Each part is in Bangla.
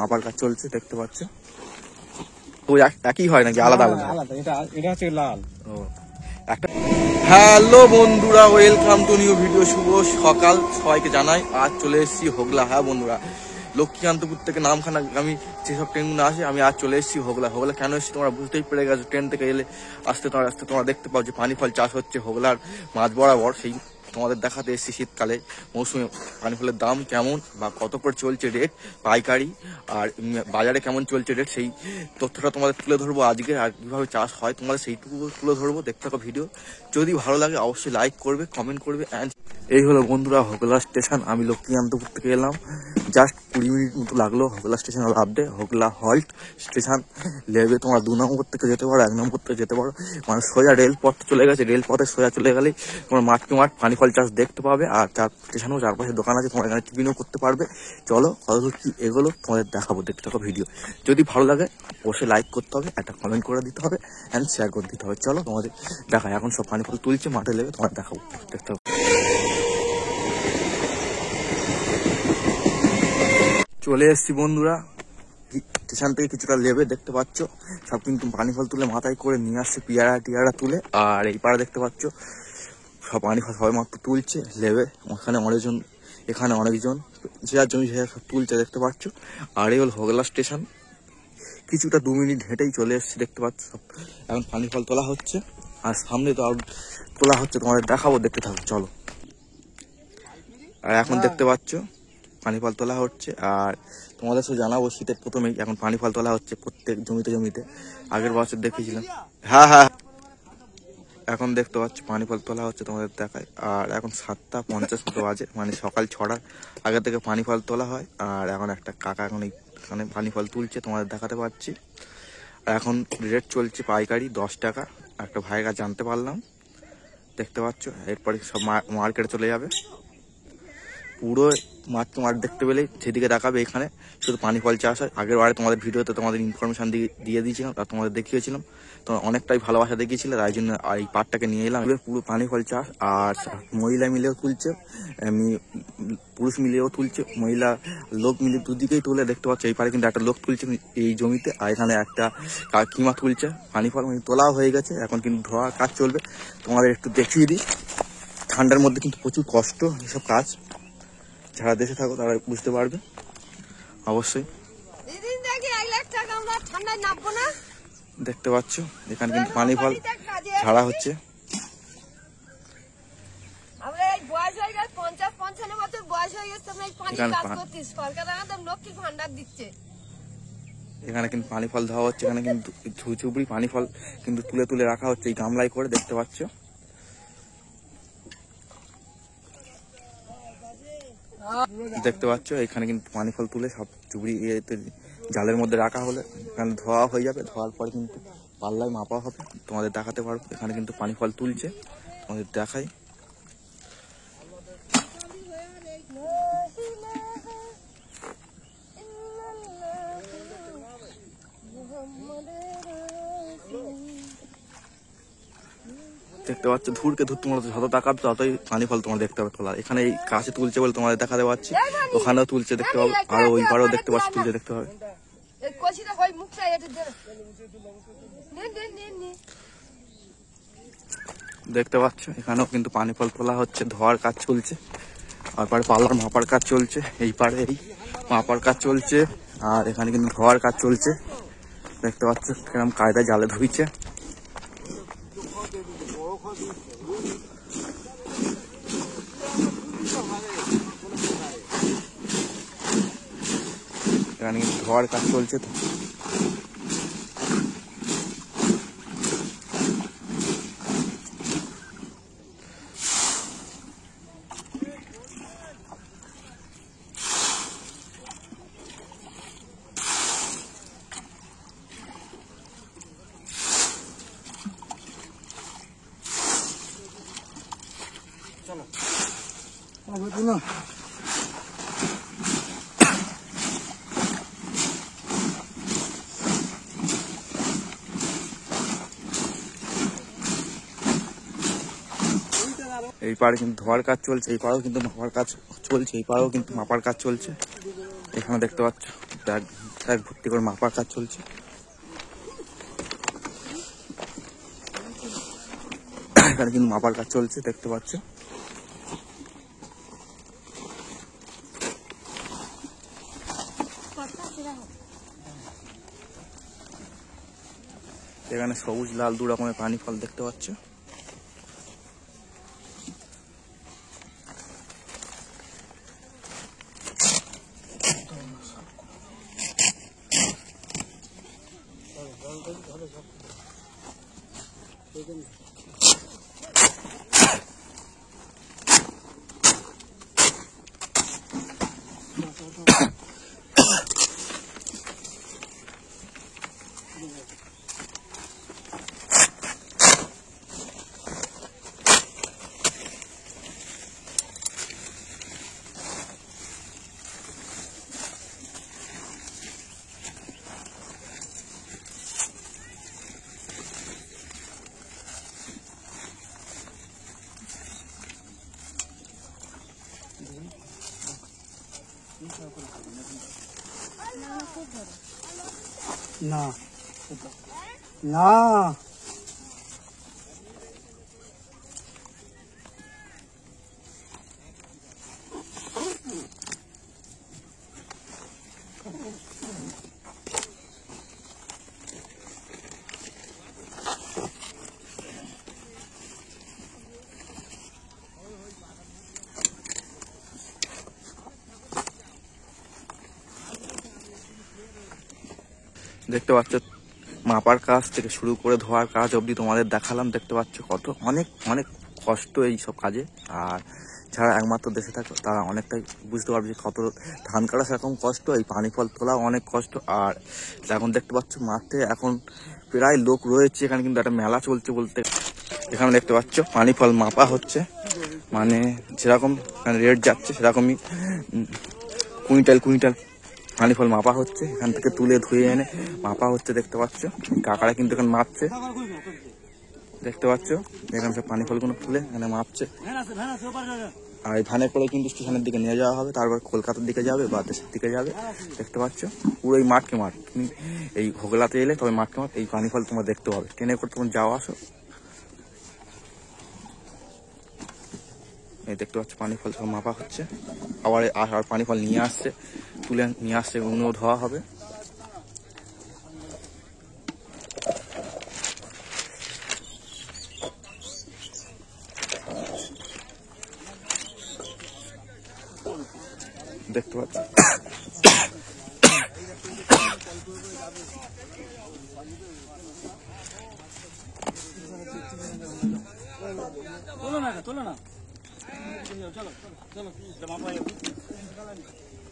মাপার কাজ চলছে দেখতে পাচ্ছ। তো একই হয় নাকি আলাদা আলাদা? এটা হচ্ছে লাল। একটা হ্যালো বন্ধুরা, ওয়েলকাম টু নিউ ভিডিও। শুভ সকাল সবাইকে জানাই। আজ চলে এসেছি হোগলা। হ্যাঁ বন্ধুরা, লক্ষ্মীকান্তপুর থেকে নামখানা আমি যেসব ট্রেনগুলো আসি, আমি আজ চলে এসেছি হোগলা। হোগলা কেন এসেছি তোমরা বুঝতেই পেরে গেছো। ট্রেন থেকে এলে আসতে তোমরা দেখতে পাও যে পানি ফল চাষ হচ্ছে হোগলার মাঝ বরাবর। সেই তোমাদের দেখাতে এসেছি শীতকালে মৌসুমে পানি ফলের দাম কেমন বা কত করে চলছে রেট পাইকারি, আর বাজারে কেমন চলছে রেট, সেই তথ্যটা তোমাদের তুলে ধরবো আজকে। আর কীভাবে চাষ হয় তোমাদের সেইটুকু তুলে ধরবো। দেখতে থাকো ভিডিও। যদি ভালো লাগে অবশ্যই লাইক করবে, কমেন্ট করবে। অ্যান্ড এই হলো বন্ধুরা হোগলা স্টেশন। আমি লক্ষ্মীকান্তপুর থেকে এলাম, জাস্ট 20 মিনিট মতো লাগলো হোগলা স্টেশন নামতে। হোগলা হল্ট স্টেশন লেবে তোমরা 2 নম্বর থেকে যেতে পারো, 1 নম্বর থেকে যেতে পারো। মানে সোজা রেলপথ চলে গেছে, রেলপথে সোজা চলে গেলেই তোমার মাঠকে মাঠ পানি ফল চাষ দেখতে পাবে। আর স্টেশনেও চারপাশে দোকান আছে, তোমার এখানে টিফিনও করতে পারবে। চলো কতদূর কি এগুলো তোমাদের দেখাবো, দেখতে থাকো ভিডিও। যদি ভালো লাগে অবশ্যই লাইক করতে হবে, একটা কমেন্ট করে দিতে হবে, অ্যান্ড শেয়ার করে দিতে হবে। চলো তোমাদের দেখায়, এখন সব পানি ফল তুলছে মাঠে লেগে, তোমার দেখাবো, দেখতে হবে। চলে এসছি বন্ধুরা স্টেশন থেকে কিছুটা লেবে, দেখতে পাচ্ছ সব কিন্তু পানি ফল তুলে মাথায় করে নিয়ে আসছে, পিয়ারা টিয়ারা তুলে। আর এই পাড়া দেখতে পাচ্ছ সব পানি ফল সবাই মাত্র তুলছে লেবে। ওখানে অনেকজন, এখানে অনেকজন, যে যার জমি সব তুলছে দেখতে পাচ্ছ। আর এই হল হোগলা স্টেশন। কিছুটা 2 মিনিট হেঁটেই চলে এসছি, দেখতে পাচ্ছ সব এখন পানি ফল তোলা হচ্ছে। আর সামনে তো আর তোলা হচ্ছে, তোমাদের দেখাবো, দেখতে থাকো চলো। আর এখন দেখতে পাচ্ছ পানি ফল তোলা হচ্ছে। আর তোমাদের সাথে জানাবো শীতের প্রথমেই এখন পানি ফল তোলা হচ্ছে প্রত্যেক জমিতে। আগের বছর দেখেছিলাম। হ্যাঁ হ্যাঁ, এখন দেখতে পাচ্ছ পানি ফল তোলা হচ্ছে, তোমাদের দেখায়। আর এখন 7:50 মতো বাজে, মানে সকাল 6টার আগে থেকে পানি ফল তোলা হয়। আর এখন একটা কাকা এখন এখানে পানি ফল তুলছে, তোমাদের দেখাতে পাচ্ছি। আর এখন রেট চলছে পাইকারি 10 টাকা, একটা ভাইয়ের কাছে জানতে পারলাম, দেখতে পাচ্ছ। এরপরে সব মার্কেটে চলে যাবে। পুরো মাঠ দেখতে পেলে যেদিকে দেখাবে এখানে শুধু পানি ফল চাষ হয়। আগের বারে তোমাদের ভিডিওতে তোমাদের ইনফরমেশন দিয়ে দিয়েছিলাম, আর তোমাদের দেখিয়েছিলাম, তোমরা অনেকটাই ভালোবাসা দেখিয়েছিলে, তাই জন্য এই পাটটাকে নিয়ে এলাম। পুরো পানি ফল চাষ। আর মহিলা মিলেও তুলছে, পুরুষ মিলেও তুলছে, মহিলা লোক মিলে দুদিকেই তুলে, দেখতে পাচ্ছ। এই পারে কিন্তু একটা লোক তুলছে এই জমিতে, আর এখানে একটা কাকিমা তুলছে পানি ফল। তোলাও হয়ে গেছে, এখন কিন্তু ধোয়া কাজ চলবে। তোমাদের একটু দেখিয়ে দিই, ঠান্ডার মধ্যে কিন্তু প্রচুর কষ্ট এসব কাজ। যারা দেশে থাকো তারা বুঝতে পারবে অবশ্যই। দেখতে পাচ্ছ এখানে কিন্তু পানি ফল ঝাড়া হচ্ছে। এখানে কিন্তু পানি ফল ধোয়া হচ্ছে, এখানে কিন্তু ঝুড়ি পানি ফল কিন্তু তুলে তুলে রাখা হচ্ছে এই গামলায় করে, দেখতে পাচ্ছ। দেখতে পাচ্ছ এখানে কিন্তু পানি ফল তুলে সব চুবড়ি জালের মধ্যে রাখা হলে এখানে ধোয়া হয়ে যাবে। ধোয়ার পরে কিন্তু পাল্লায় মাপা হবে, তোমাদের দেখাতে পারবো। এখানে কিন্তু পানি ফল তুলছে, তোমাদের দেখাই। দেখতে পাচ্ছ ধূরকে ধূর তোমরা যত তাকাবে ততই পানি ফল তোমার দেখতে পাবে তোলা। এখানে এই কাছে তুলছে বলে তোমাদের দেখাতে পাচ্ছি, ওখানেও তুলছে দেখতে পাবে, আর ওই পারেও দেখতে পাচ্ছি তুলছে দেখতে পাবে। দেখতে পাচ্ছ এখানেও কিন্তু পানি ফল তোলা হচ্ছে, ধোয়ার কাজ চলছে। আর পারে পাল্লার মাপার কাজ চলছে, এই পারে এই মাপার কাজ চলছে। আর এখানে কিন্তু ধোয়ার কাজ চলছে, দেখতে পাচ্ছ কিরকম কায়দায় জালে ধুইছে। এখানে কিন্তু ধোয়ার কাজ চলছে। এই পাড়ে কিন্তু ধোয়ার কাজ চলছে, এই পাড়েও কিন্তু মাপার কাজ চলছে, এই পাড়েও কিন্তু মাপার কাজ চলছে। এখানে দেখতে পাচ্ছ ট্রাক ভর্তি করে মাপার কাজ চলছে। এখানে কিন্তু মাপার কাজ চলছে, দেখতে পাচ্ছ। এখানে সবুজ লাল দু রকমের পানি ফল দেখতে পাচ্ছ। না না দেখতে পাচ্ছ মাপার কাজ থেকে শুরু করে ধোয়ার কাজ অবধি তোমাদের দেখালাম। দেখতে পাচ্ছ কত অনেক অনেক কষ্ট এই সব কাজে। আর যারা একমাত্র দেশে থাকে তারা অনেকটাই বুঝতে পারবে যে কত ধান কাটা সেরকম কষ্ট, এই পানি ফল তোলা অনেক কষ্ট। আর এখন দেখতে পাচ্ছ মাঠে এখন প্রায় লোক রয়েছে, এখানে কিন্তু একটা মেলা চলছে বলতে। এখানে দেখতে পাচ্ছ পানি ফল মাপা হচ্ছে, মানে যেরকম রেট যাচ্ছে সেরকমই কুইন্টাল কুইন্টাল পানি ফল মাপা হচ্ছে। এখান থেকে তুলে ধুয়ে এনে মাপা হচ্ছে, দেখতে পাচ্ছ। কাকারা কিন্তু এখানে মাপছে, দেখতে পাচ্ছ। এখানে সব পানি ফলগুলো তুলে এখানে মাপছে। আর এই ভ্যানে করে কিন্তু স্টেশনের দিকে নিয়ে যাওয়া হবে, তারপর কলকাতার দিকে যাবে বা দেশের দিকে যাবে। দেখতে পাচ্ছ পুরো এই মাঠকে মাঠ। তুমি এই হোগলাতে এলে তবে মাঠকে মাঠ এই পানি ফল তোমার দেখতে হবে। ট্রেনে করে তোমার যাওয়া আসো। এই দেখতে পাচ্ছ পানি ফল সব মাপা হচ্ছে, আবার আর পানি ফল নিয়ে আসছে, তুলে নিয়ে আসছে, অন্য ধোয়া হবে। দেখতে পাচ্ছ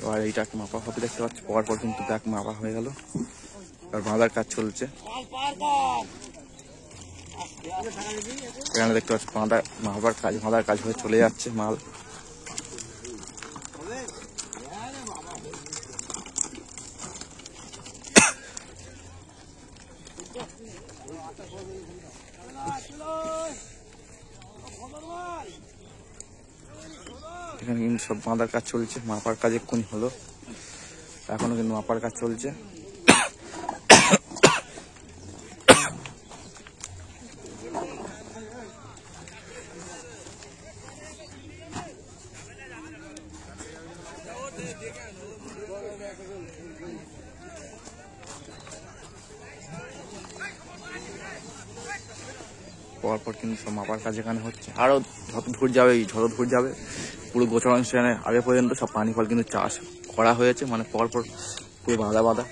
এবার এইটাকে মাপা হবে, দেখতে পাচ্ছ। পর কিন্তু দেখ মাপা হয়ে গেল, আর বাঁধার কাজ চলছে। এখানে দেখতে পাচ্ছ বাঁধার কাজ হয়ে চলে যাচ্ছে মাল। এখানে কিন্তু সব বাঁধার কাজ চলছে, মাপার কাজ এক্ষুনি হলো, এখনো কিন্তু মাপার কাজ চলছে। পরপর কিন্তু সব মাপার কাজ এখানে হচ্ছে। আরো যত দূর যাবে পুরো গোচরণ স্টেশনের আগে পর্যন্ত সব পানি ফল কিন্তু চাষ করা হয়েছে, মানে পরপর পুরো বাঁধা।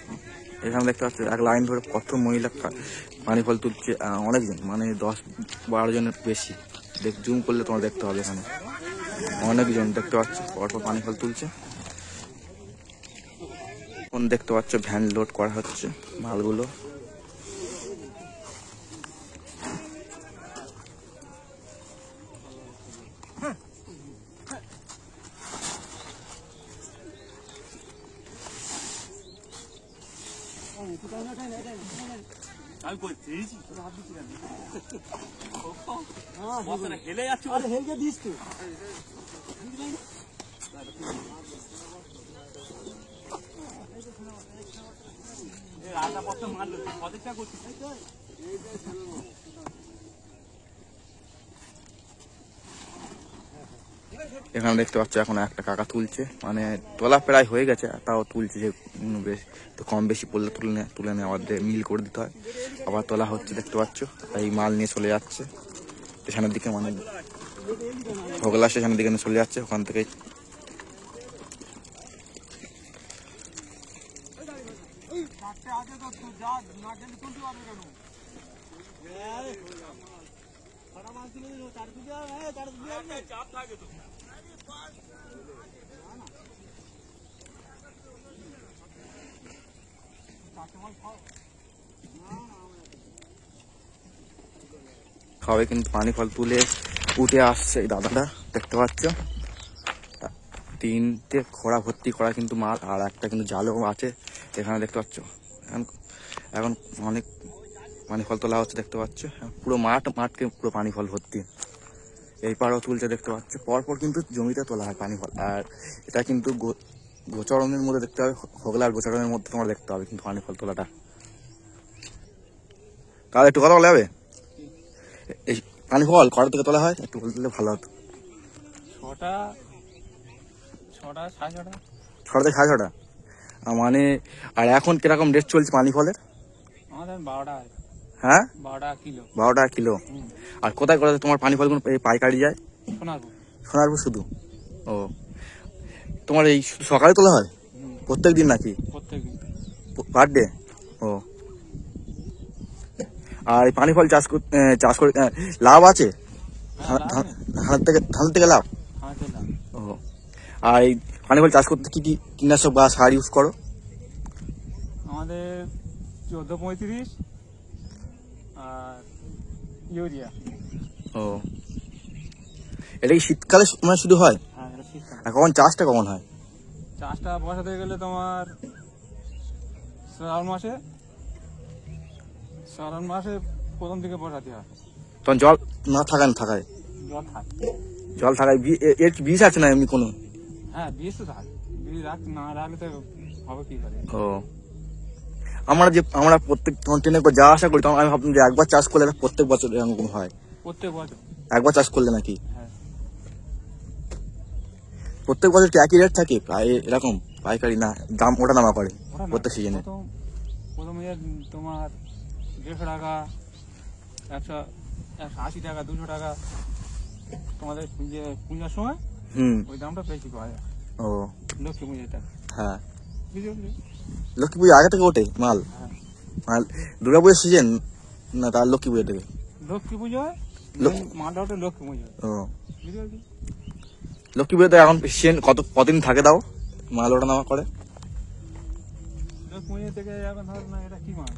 এখানে দেখতে পাচ্ছ এক লাইন ধরে কত মহিলা পানি ফল তুলছে, অনেকজন, মানে 10-12 জনের বেশি। জুম করলে তোমার দেখতে হবে, এখানে অনেকজন দেখতে পাচ্ছ পরপর পানি ফল তুলছে। এখন দেখতে পাচ্ছ ভ্যান লোড করা হচ্ছে মালগুলো। হেলে যাচ্ছে, হেলকে দিস তুই। এখানে দেখতে পাচ্ছ এখন একটা কাকা তুলছে, মানে তোলা প্রায় হয়ে গেছে, তাও তুলছে, যে বেশ তো কম বেশি পড়লে তুলে নিয়ে আবার মিল করে দিতে হয়, আবার তোলা হচ্ছে দেখতে পাচ্ছ। এই মাল নিয়ে চলে যাচ্ছে স্টেশনের দিকে, মানে ভোগলা স্টেশনের দিকে নিয়ে চলে যাচ্ছে, ওখান থেকে সবাই কিন্তু পানি ফল তুলে উঠে আসছে। এই দাদাটা দেখতে পাচ্ছ, 3টে খোড়া ভর্তি করা কিন্তু মাল, আর একটা কিন্তু জালও আছে এখানে দেখতে পাচ্ছ। এখন অনেক পানি ফল তোলা হচ্ছে দেখতে পাচ্ছ, পুরো মাঠকে পুরো পানি ফল ভর্তি। এই পাড়ও তুলছে দেখতে পাচ্ছ, পরপর কিন্তু জমিতে তোলা হয় পানি ফল। আর এটা কিন্তু গোচরণের মধ্যে দেখতে হবে, হোগলার গোচরণের মধ্যে তোমার দেখতে হবে কিন্তু পানি ফল তোলাটা। তাহলে একটু কথা বলা যাবে, এই পানি ফল কটা থেকে তোলা হয় একটু বলতে ভালো হতো। 6টা 6:30 6টা থেকে 6:30, মানে আর এখন কিরকম রেট চলছে পানি ফলের? আমাদের 12টা। হ্যাঁ 12 কিলো। 12 টাকা কিলো। আর কোথায় কোথায় তোমার পানি ফলগুলো পাইকারি যায়? সোনারপুর। সোনারপুর শুধু? ও, তোমার এই শুধু সকালে তোলা হয় প্রত্যেক দিন নাকি প্রত্যেকদিন পার ডে? ও, আর এই পানি ফল চাষ করে লাভ আছে? ধান থেকে লাভ? ও, আর এই পানি ফল চাষ করতে কি কি কীটনাশক বা সার ইউজ করো? আমাদের 14-35 আর ইউরিয়া। ও, এটা কি শীতকালে মানে শুধু হয়? হ্যাঁ, এটা শীতকালে। আর কখন চাষটা কখন হয়? চাষটা বসাতে গেলে তোমার শ্রাবণ মাসে প্রথম দিকে বসাতে হয়। তখন জল না থাকায় জল থাকে। জল থাকায় এর কি বীজ আছে না এমনি কোনো? হ্যাঁ, বীজ তো থাকে, বীজ না রাখলে তো হবে কি করে। ও, আমরা প্রত্যেক ট্রেনে যা আশা করি, তখন আমি ভাবতাম যে একবার চাষ করলে প্রত্যেক বছর এরকম হয়। প্রত্যেক বছর একবার চাষ করলে নাকি? হ্যাঁ। প্রত্যেক বছর কি একই রেট থাকে প্রায় এরকম পাইকারি, না দাম ওটা নামা করে প্রত্যেক সিজনে? প্রথমে তোমার 150 টাকা, 180 টাকা, 200 টাকা তোমাদের পূজার সময় ওই দামটা বেশি পাওয়া যায়। ও, লক্ষ্মী পূজাটা। হ্যাঁ, বুঝলি? লক্ষ্মী পুজো আগে থেকে ওঠে মাল? হ্যাঁ, মাল দুর্গা পুজোর সিজন না তার লক্ষ্মী পুজো থেকে? লক্ষ্মী পুজো মালটা ওঠে লক্ষ্মী পুজো। ও, বুঝতে পারছি। লক্ষ্মী পুজোতে এখন সিজন কতদিন থাকে দাও মাল ওটা নামা করে? লক্ষ্মী পুজো থেকে এখন ধর না, এটা কি মাস?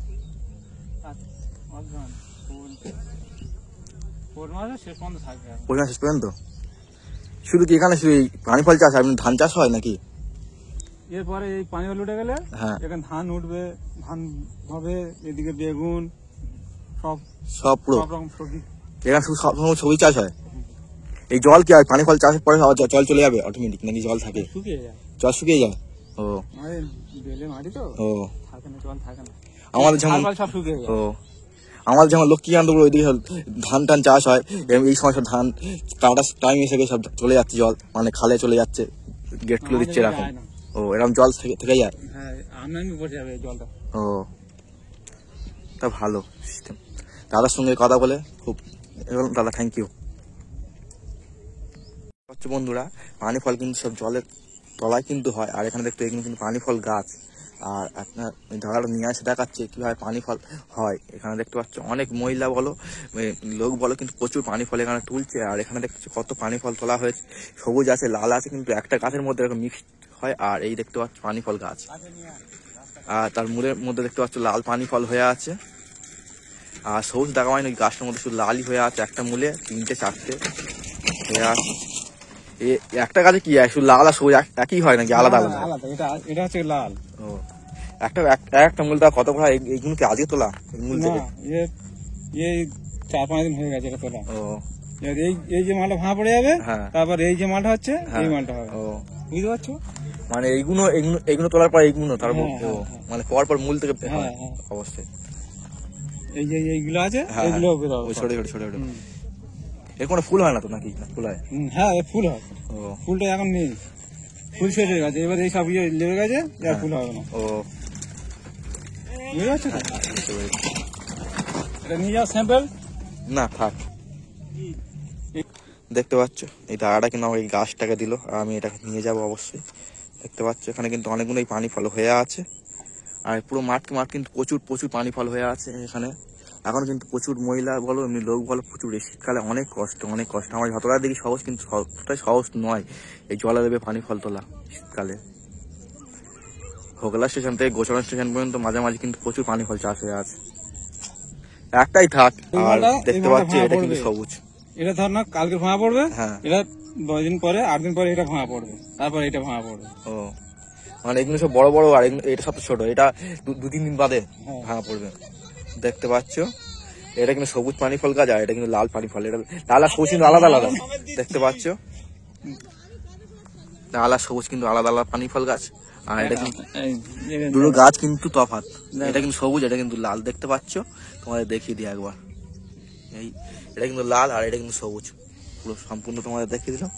অজ্ঞান পৌষ মাসে শেষ পর্যন্ত থাকবে। পৌষ মাস শেষ পর্যন্ত? শুধু কি এখানে শুধু এই পানি ফল চাষ, আপনি ধান চাষ হয় নাকি? এরপরে এই পানি ফল উঠে গেলে হ্যাঁ, এখানে ধান উঠবে, ধান হবে, এদিকে বেগুন, সব পুরো সব রকম সবজি। এখানে শুধু সব রকম সবজি চাষ হয়? এই জল কি হয় পানি ফল চাষের পরে জল চলে যাবে অটোমেটিক নাকি জল থাকে? শুকিয়ে যায়, জল শুকিয়ে যায়? ও, আমাদের বেলে মাটি তো, ও, থাকে না, জল থাকে না, আমাদের যেমন সব শুকিয়ে যায়। ও, আমাদের যেমন লক্ষ্মীকান্তপুর ওইদিকে ধান টান চাষ হয়, এই সময় সব ধান কাটার টাইম এসে সব চলে যাচ্ছে জল, মানে খালে চলে যাচ্ছে, গেট খুলে দিচ্ছে এরকম। ও, এরকম জল থেকে যায়? হ্যাঁ, আমি বসে যাবে জলটা। ও, তা ভালো সিস্টেম। দাদার সঙ্গে কথা বলে খুব দাদা থ্যাংক ইউ। হচ্ছে বন্ধুরা, পানি ফল কিন্তু সব জলের তলায় কিন্তু হয়। আর এখানে দেখতে এখানে কিন্তু পানি ফল গাছ, আর আপনার দাদাটা নিয়ে এসে দেখাচ্ছে কিভাবে পানি ফল হয়। এখানে দেখতে পাচ্ছ অনেক মহিলা বলো লোক বলো কিন্তু প্রচুর পানি ফল এখানে তুলছে। আর এখানে দেখছি কত পানি ফল তোলা হয়েছে, সবুজ আছে লাল আছে, কিন্তু একটা গাছের মধ্যে এরকম মিক্সড হয়। আর এই দেখতে পাচ্ছ পানি ফল গাছ, আর তার মূলের মধ্যে দেখতে পাচ্ছ লাল পানি ফল হয়ে আছে। আর সবুজ দেখা হয় না, ওই গাছটার মধ্যে শুধু লালই হয়ে আছে, একটা মূলে 3টে-4টে হয়ে আছে। একটা গাছে কি শুধু লাল আর সবুজ একই হয় নাকি আলাদা আলাদা? এটা হচ্ছে লাল। ও, একটা মূল তা কত ভাড়া? এইগুলো কি আজকে তোলা মূল থেকে? এই 4-5 দিন হয়ে গেছে এটা তোলা। ও, এই যে মালটা ভাঙা পড়ে যাবে, হ্যাঁ, তারপর এই যে মালটা হচ্ছে এই মালটা হবে। ও, বুঝতে পারছো? মানে এইগুলো এইগুলো এইগুলো তোলার পর এইগুলো তারপর হ্যাঁ, হ্যাঁ, হ্যাঁ। মানে পর পর মূল থেকে হ্যাঁ, হ্যাঁ। অবশ্যই। এই যে এইগুলো আছে হ্যাঁ, এইগুলো বেরোবে। ওই ছোট ছোট ছোট ছোট এর কোনো ফুল হয় না তো নাকি? না, ফুল হয়। হ্যাঁ এর ফুল হয়। ও ফুলটা এখন নেই, ফুল শেষ হয়ে গেছে, এবার এই সব ইয়ে লেগে গেছে, আর ফুল হবে না। ও বুঝতে পারছো তো? বুঝতে পেরেছি। এটা নিয়ে যাও স্যাম্পল। না থাক। দেখতে পাচ্ছ এই দাদাটা কিন্তু আমাকে এই গাছটাকে দিল, আর আমি এটাকে নিয়ে যাব অবশ্যই। দেখতে পাচ্ছ এখানে কিন্তু অনেকগুলোই পানি ফল হয়ে আছে, আর পুরো মাঠ কিন্তু প্রচুর প্রচুর পানি ফল হয়ে আছে এখানে। এখন কিন্তু প্রচুর মহিলা বলো এমনি লোক বলো প্রচুর, এই শীতকালে অনেক কষ্ট অনেক কষ্ট। আমার যতটা দেখি সহজ, কিন্তু ততটাই সহজ নয় এই জলে দেবে পানি ফল তোলা শীতকালে। হোগলা স্টেশন থেকে গোচরণ স্টেশন পর্যন্ত মাঝামাঝি কিন্তু প্রচুর পানি ফল চাষ হয়ে আছে। একটাই থাক। আর দেখতে পাচ্ছি এটা কিন্তু সবুজ। এটা ধর না কালকে ভাঙা পড়বে, হ্যাঁ। এটা 10 দিন পরে 8 দিন পরে এটা ভাঙা পড়বে, তারপর এটা ভাঙা পড়বে। ও মানে এগুলো সব বড় বড়, আর এটা সব ছোট, এটা 2-3 দিন বাদে ভাঙা পড়বে। দেখতে পাচ্ছ এটা কিন্তু সবুজ পানি ফল গাছ, আর এটা কিন্তু লাল পানি ফল। এটা লাল আর সবুজ কিন্তু আলাদা আলাদা। দেখতে পাচ্ছ লাল আর সবুজ কিন্তু আলাদা আলাদা পানি ফল গাছ, আর এটা কিন্তু দুটো গাছ কিন্তু তফাৎ। এটা কিন্তু সবুজ, এটা কিন্তু লাল। দেখতে পাচ্ছ, তোমাদের দেখিয়ে দিই একবার। এই এটা কিন্তু লাল আর এটা কিন্তু সবুজ, পুরো সম্পূর্ণ তোমাদের দেখিয়ে দিলাম।